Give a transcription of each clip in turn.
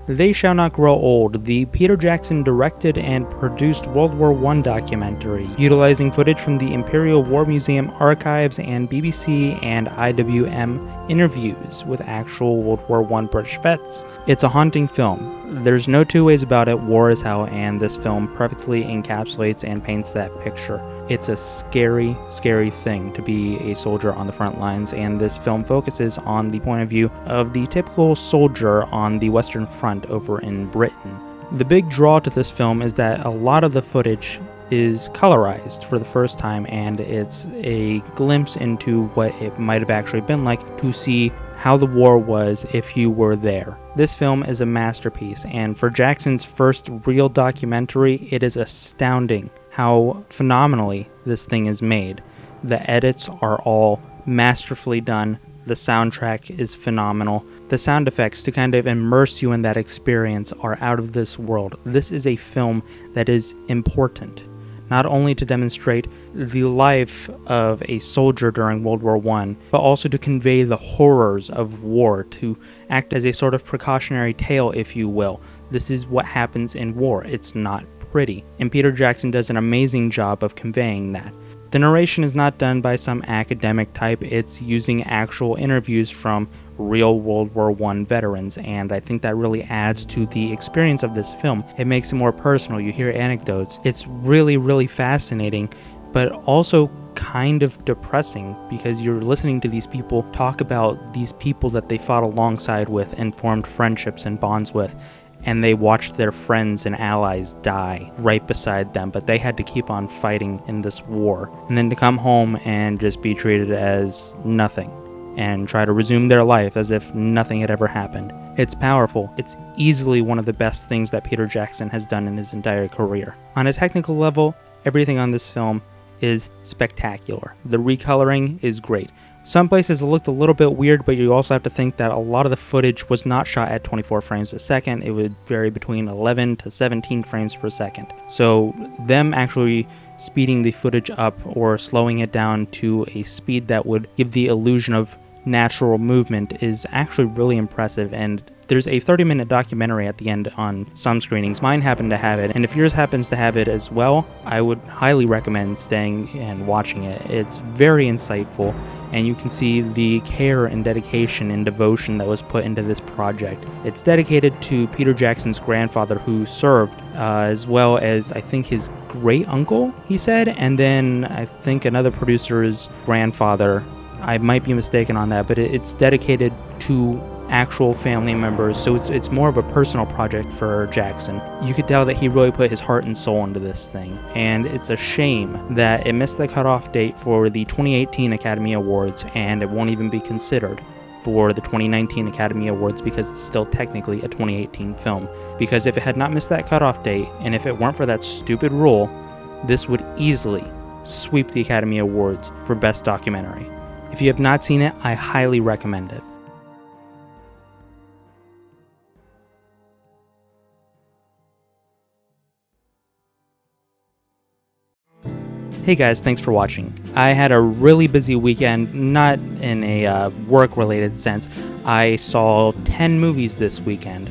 They Shall Not Grow Old, the Peter Jackson directed and produced World War I documentary, utilizing footage from the Imperial War Museum archives and BBC and IWM interviews with actual World War I British vets. It's a haunting film. There's no two ways about it, war is hell, and this film perfectly encapsulates and paints that picture. It's a scary, scary thing to be a soldier on the front lines, and this film focuses on the point of view of the typical soldier on the Western Front over in Britain. The big draw to this film is that a lot of the footage is colorized for the first time, and it's a glimpse into what it might have actually been like to see how the war was if you were there. This film is a masterpiece, and for Jackson's first real documentary, it is astounding how phenomenally this thing is made. The edits are all masterfully done. The soundtrack is phenomenal. The sound effects to kind of immerse you in that experience are out of this world. This is a film that is important, not only to demonstrate the life of a soldier during World War I, but also to convey the horrors of war, to act as a sort of precautionary tale, if you will. This is what happens in war. It's not pretty. And Peter Jackson does an amazing job of conveying that. The narration is not done by some academic type, it's using actual interviews from real World War I veterans, and I think that really adds to the experience of this film. It makes it more personal, you hear anecdotes. It's really, really fascinating, but also kind of depressing, because you're listening to these people talk about these people that they fought alongside with and formed friendships and bonds with, and they watched their friends and allies die right beside them, but they had to keep on fighting in this war. And then to come home and just be treated as nothing and try to resume their life as if nothing had ever happened. It's powerful. It's easily one of the best things that Peter Jackson has done in his entire career. On a technical level, everything on this film is spectacular. The recoloring is great. Some places it looked a little bit weird, but you also have to think that a lot of the footage was not shot at 24 frames a second. It would vary between 11 to 17 frames per second. So them actually speeding the footage up or slowing it down to a speed that would give the illusion of natural movement is actually really impressive, and there's a 30-minute documentary at the end on some screenings. Mine happened to have it, and if yours happens to have it as well, I would highly recommend staying and watching it. It's very insightful, and you can see the care and dedication and devotion that was put into this project. It's dedicated to Peter Jackson's grandfather who served, as well as I think his great-uncle, he said, and then I think another producer's grandfather. I might be mistaken on that, but it's dedicated to actual family members, so it's more of a personal project for Jackson. You could tell that he really put his heart and soul into this thing, and it's a shame that it missed the cutoff date for the 2018 Academy Awards, and it won't even be considered for the 2019 Academy Awards because it's still technically a 2018 film. Because if it had not missed that cutoff date, and if it weren't for that stupid rule, this would easily sweep the Academy Awards for Best Documentary. If you have not seen it, I highly recommend it. Hey guys, thanks for watching. I had a really busy weekend, not in a work-related sense. I saw 10 movies this weekend.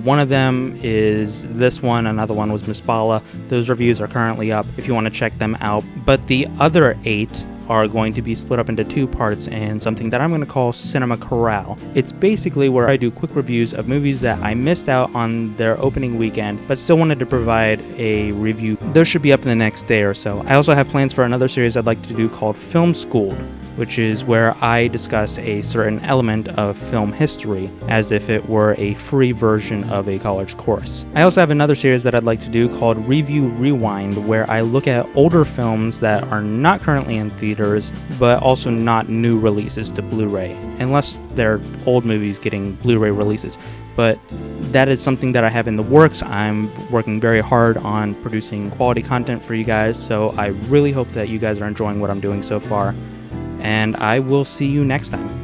One of them is this one, another one was Miss Bala. Those reviews are currently up if you want to check them out. But the other 8 are going to be split up into 2 parts in something that I'm going to call Cinema Corral. It's basically where I do quick reviews of movies that I missed out on their opening weekend, but still wanted to provide a review. Those should be up in the next day or so. I also have plans for another series I'd like to do called Film Schooled, which is where I discuss a certain element of film history as if it were a free version of a college course. I also have another series that I'd like to do called Review Rewind, where I look at older films that are not currently in theaters, but also not new releases to Blu-ray, unless they're old movies getting Blu-ray releases. But that is something that I have in the works. I'm working very hard on producing quality content for you guys, so I really hope that you guys are enjoying what I'm doing so far. And I will see you next time.